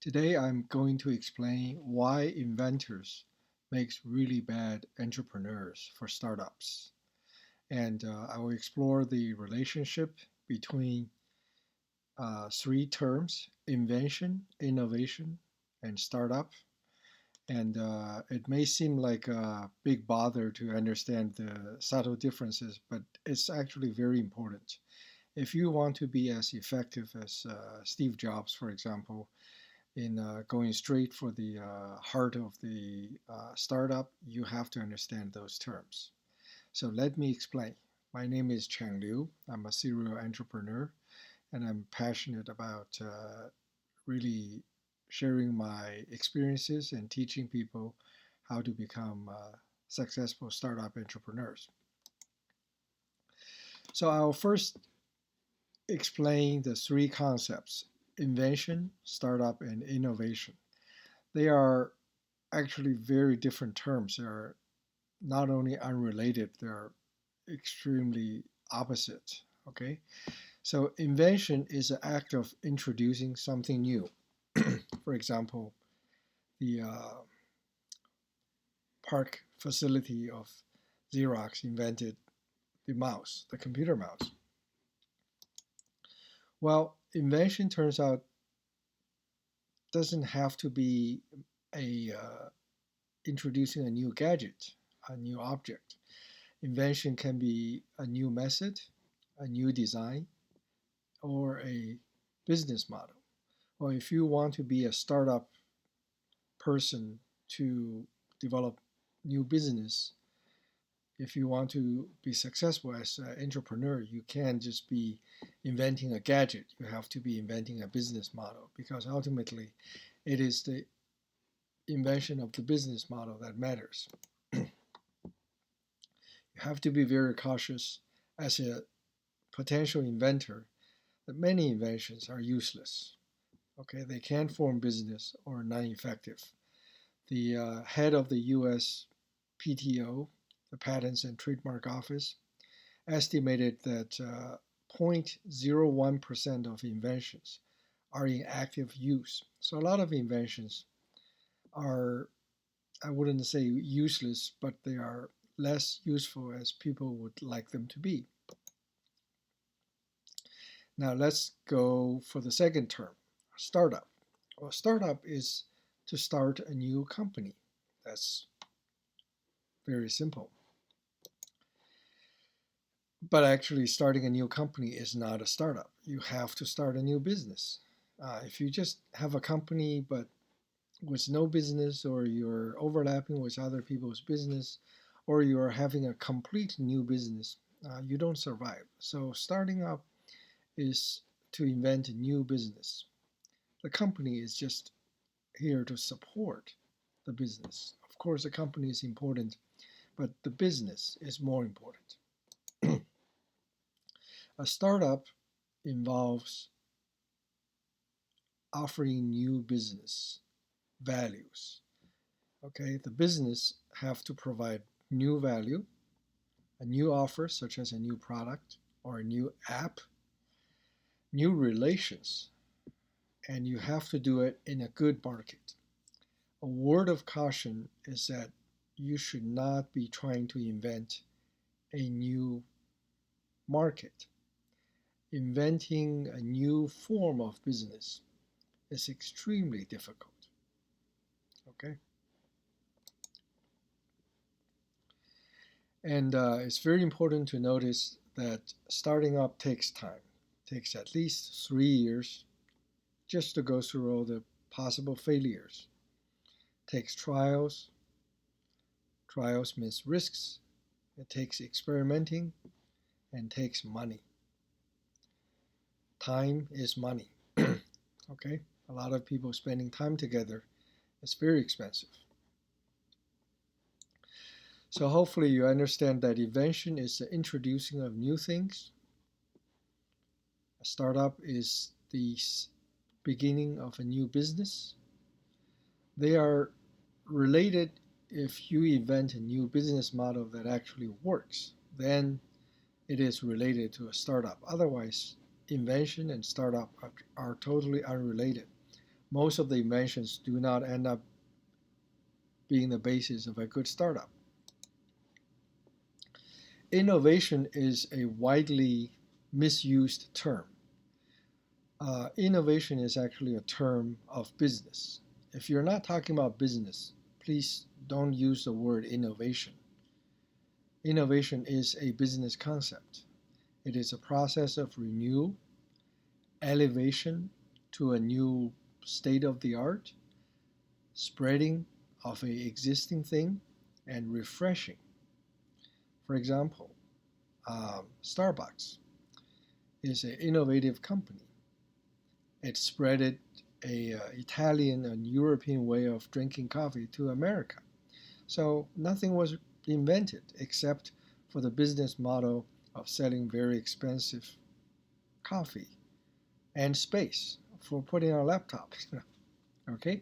Today I'm going to explain why inventors makes really bad entrepreneurs for startups. And I will explore the relationship between three terms: invention, innovation, and startup. And it may seem like a big bother to understand the subtle differences, but it's actually very important. If you want to be as effective as Steve Jobs, for example, in going straight for the heart of the startup, you have to understand those terms. So let me explain. My name is Chang Liu. I'm a serial entrepreneur, and I'm passionate about really sharing my experiences and teaching people how to become successful startup entrepreneurs. So I'll first explain the three concepts: invention, startup, and innovation. They are actually very different terms. They are not only unrelated, they are extremely opposite. Okay, so invention is an act of introducing something new. For example, the park facility of Xerox invented the mouse, the computer mouse. Well, invention turns out doesn't have to be a introducing a new gadget, a new object. Invention can be a new method, a new design, or a business model. Or if you want to be a startup person to develop new business, if you want to be successful as an entrepreneur, you can't just be inventing a gadget. You have to be inventing a business model because ultimately it is the invention of the business model that matters. You have to be very cautious as a potential inventor that many inventions are useless. Okay, they can't form business or non-effective. The head of the U.S. PTO, the Patents and Trademark Office, estimated that 0.01% of inventions are in active use. So a lot of inventions are, I wouldn't say useless, but they are less useful as people would like them to be. Now let's go for the second term, startup. Well, startup is to start a new company. That's very simple. But actually, starting a new company is not a startup. You have to start a new business. If you just have a company but with no business, or you're overlapping with other people's business, or you're having a complete new business, you don't survive. So, starting up is to invent a new business. The company is just here to support the business. Of course, the company is important, but the business is more important. A startup involves offering new business values. Okay, the business have to provide new value, a new offer such as a new product or a new app, new relations, and you have to do it in a good market. A word of caution is that you should not be trying to invent a new market. Inventing a new form of business is extremely difficult. Okay, and it's very important to notice that starting up takes time. It takes at least 3 years just to go through all the possible failures. It takes trials. Trials means risks. It takes experimenting and takes money. Time is money. Okay, a lot of people spending time together. It's very expensive. So hopefully you understand that invention is the introducing of new things. A startup is the beginning of a new business. They are related. If you invent a new business model that actually works, then it is related to a startup. Otherwise, invention and startup are totally unrelated. most of the inventions do not end up being the basis of a good startup. Innovation is a widely misused term. Innovation is actually a term of business. If you're not talking about business, please don't use the word innovation. Innovation is a business concept. It is a process of renewal, elevation to a new state of the art, spreading of an existing thing, and refreshing. For example, Starbucks is an innovative company. It spreaded a Italian and European way of drinking coffee to America. So nothing was invented except for the business model of selling very expensive coffee and space for putting on laptops. Okay?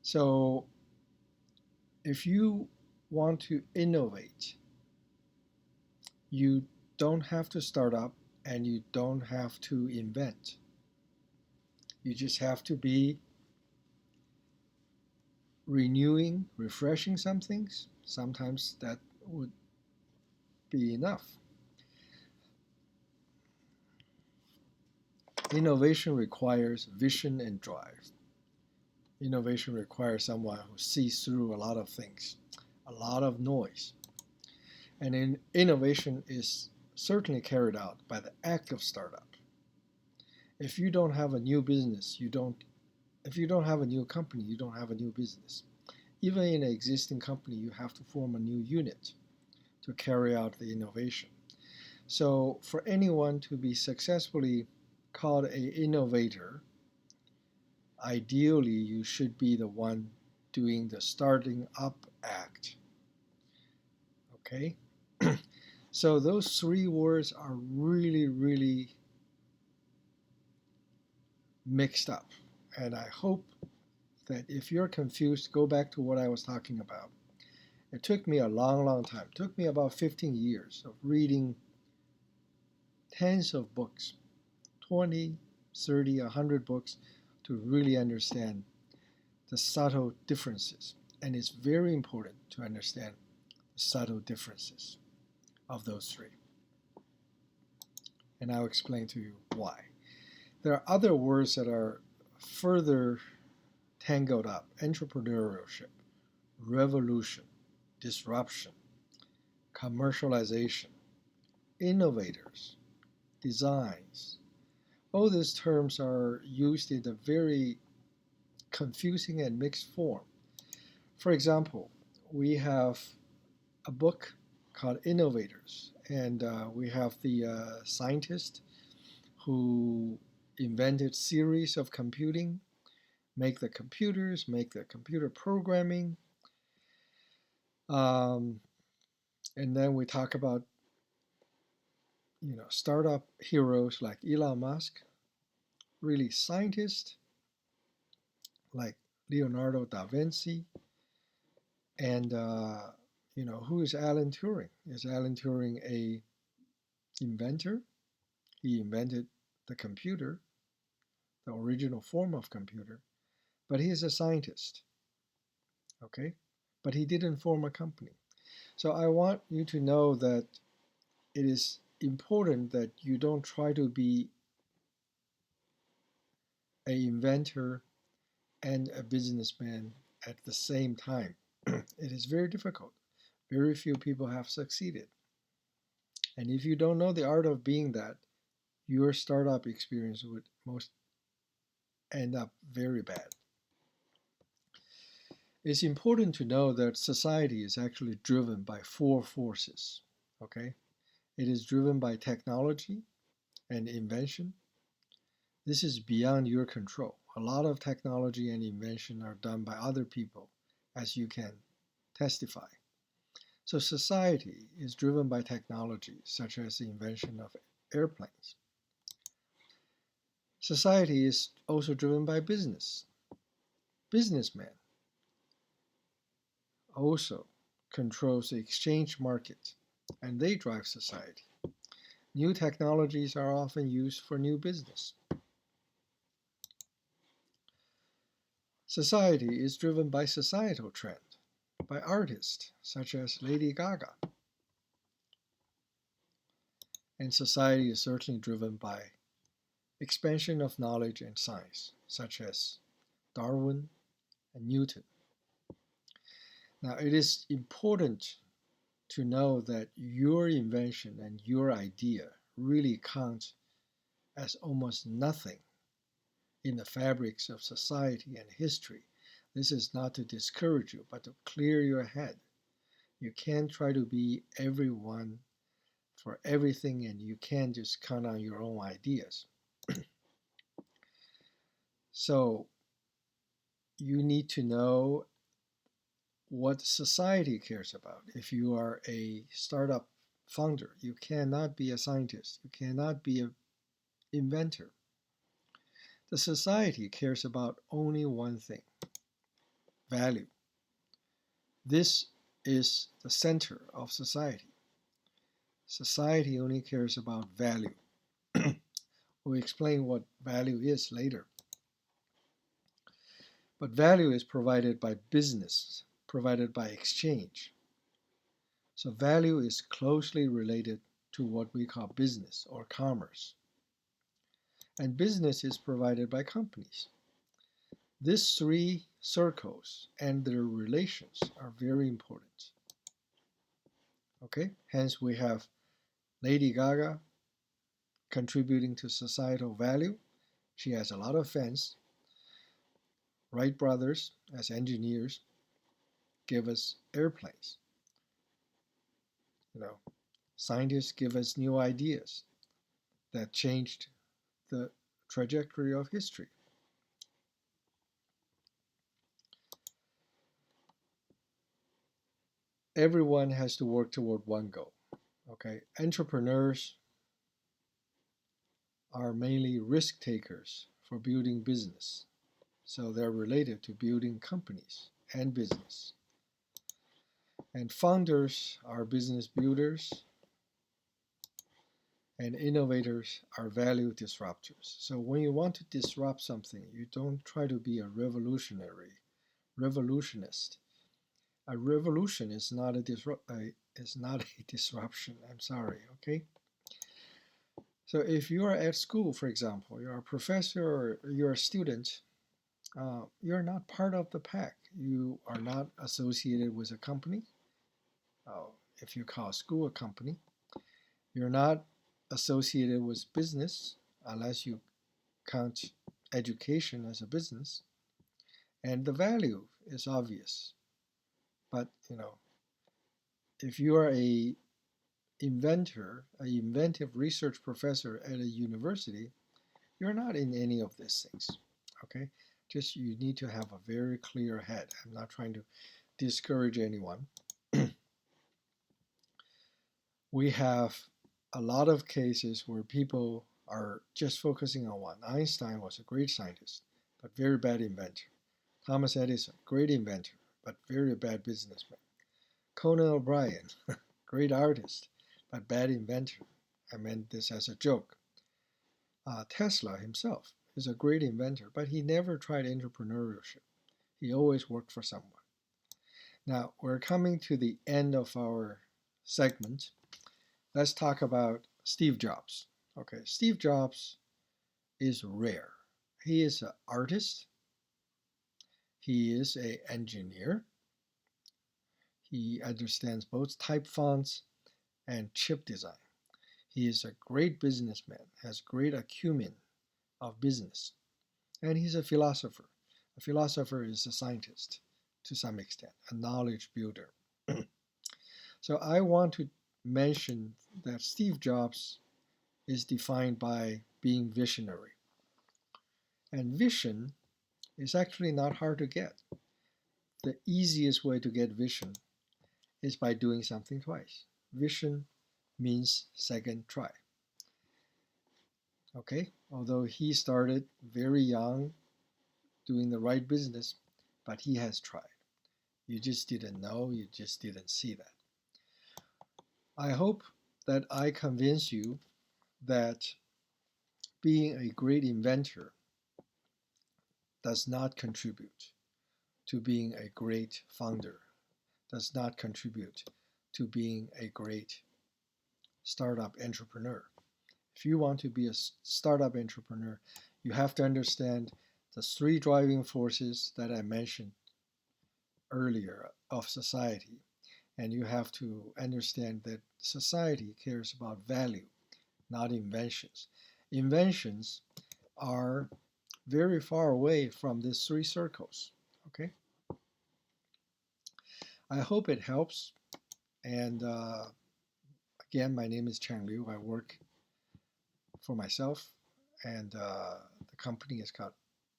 So if you want to innovate, you don't have to start up and you don't have to invent. You just have to be renewing, refreshing some things. Sometimes that would be enough. Innovation requires vision and drive. Innovation requires someone who sees through a lot of things, a lot of noise. And innovation is certainly carried out by the act of startup. If you don't have a new business, if you don't have a new company, you don't have a new business. Even in an existing company, you have to form a new unit to carry out the innovation. So for anyone to be successfully called an innovator, ideally you should be the one doing the starting up act. Okay? So those three words are really, really mixed up. And I hope that if you're confused, go back to what I was talking about. It took me a long, long time. It took me about 15 years of reading tens of books, 20, 30, 100 books to really understand the subtle differences. And it's very important to understand the subtle differences of those three. And I'll explain to you why. There are other words that are further tangled up: entrepreneurship, revolution, disruption, commercialization, innovators, designs. All these terms are used in a very confusing and mixed form. For example, we have a book called Innovators, and we have the scientist who invented series of computing, make the computers, make the computer programming. And then we talk about startup heroes like Elon Musk, really scientists like Leonardo da Vinci, and who is Alan Turing? Is Alan Turing a inventor? He invented the computer, the original form of computer, but he is a scientist, okay? But he didn't form a company. So I want you to know that it is important that you don't try to be an inventor and a businessman at the same time. It is very difficult. Very few people have succeeded. And if you don't know the art of being that, your startup experience would most end up very bad. It's important to know that society is actually driven by four forces. Okay? It is driven by technology and invention. This is beyond your control. A lot of technology and invention are done by other people, as you can testify. So society is driven by technology, such as the invention of airplanes. Society is also driven by business. Businessmen also controls the exchange market, and they drive society. New technologies are often used for new business. Society is driven by societal trend, by artists such as Lady Gaga. And society is certainly driven by expansion of knowledge and science, such as Darwin and Newton. Now, it is important to know that your invention and your idea really count as almost nothing in the fabrics of society and history. This is not to discourage you, but to clear your head. You can't try to be everyone for everything, and you can't just count on your own ideas. So you need to know what society cares about. If you are a startup founder, you cannot be a scientist, you cannot be an inventor. The society cares about only one thing: value. This is the center of society. Society only cares about value. We'll explain what value is later. But value is provided by business, provided by exchange. So value is closely related to what we call business or commerce. And business is provided by companies. These three circles and their relations are very important. Okay, hence we have Lady Gaga contributing to societal value. She has a lot of fans. Wright brothers, as engineers, give us airplanes. You know, scientists give us new ideas that changed the trajectory of history. Everyone has to work toward one goal. Okay, entrepreneurs are mainly risk takers for building business. So they're related to building companies and business. And founders are business builders, and innovators are value disruptors. So when you want to disrupt something, you don't try to be a revolutionist. A revolution is not a disruption. I'm sorry, okay? So if you are at school, for example, you're a professor or you're a student, you're not part of the pack. You are not associated with a company. If you call school a company, you're not associated with business unless you count education as a business. And the value is obvious. But if you are a inventor, an inventive research professor at a university, you're not in any of these things. Okay? Just you need to have a very clear head. I'm not trying to discourage anyone. We have a lot of cases where people are just focusing on one. Einstein was a great scientist, but very bad inventor. Thomas Edison, great inventor, but very bad businessman. Conan O'Brien, great artist, but bad inventor. I meant this as a joke. Tesla himself is a great inventor, but he never tried entrepreneurship. He always worked for someone. Now, we're coming to the end of our segment. Let's talk about Steve Jobs. Okay, Steve Jobs is rare. He is an artist. He is an engineer. He understands both type fonts and chip design. He is a great businessman, has great acumen of business, and he's a philosopher. A philosopher is a scientist to some extent, a knowledge builder. So I want to mention that Steve Jobs is defined by being visionary. And vision is actually not hard to get. The easiest way to get vision is by doing something twice. Vision means second try. Okay, although he started very young doing the right business, but he has tried. You just didn't know, you just didn't see that. I hope that I convince you that being a great inventor does not contribute. to being a great founder, does not contribute to being a great startup entrepreneur. If you want to be a startup entrepreneur, you have to understand the three driving forces that I mentioned earlier of society. And you have to understand that society cares about value, not inventions. Inventions are very far away from these three circles. Okay? I hope it helps. And again, my name is Chang Liu. I work for myself, and the company is called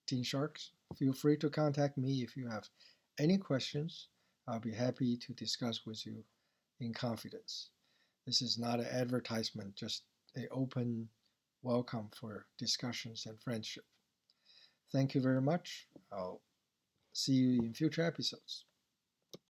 Teen Sharks. Feel free to contact me if you have any questions. I'll be happy to discuss with you in confidence. This is not an advertisement, just an open welcome for discussions and friendship. Thank you very much. I'll see you in future episodes.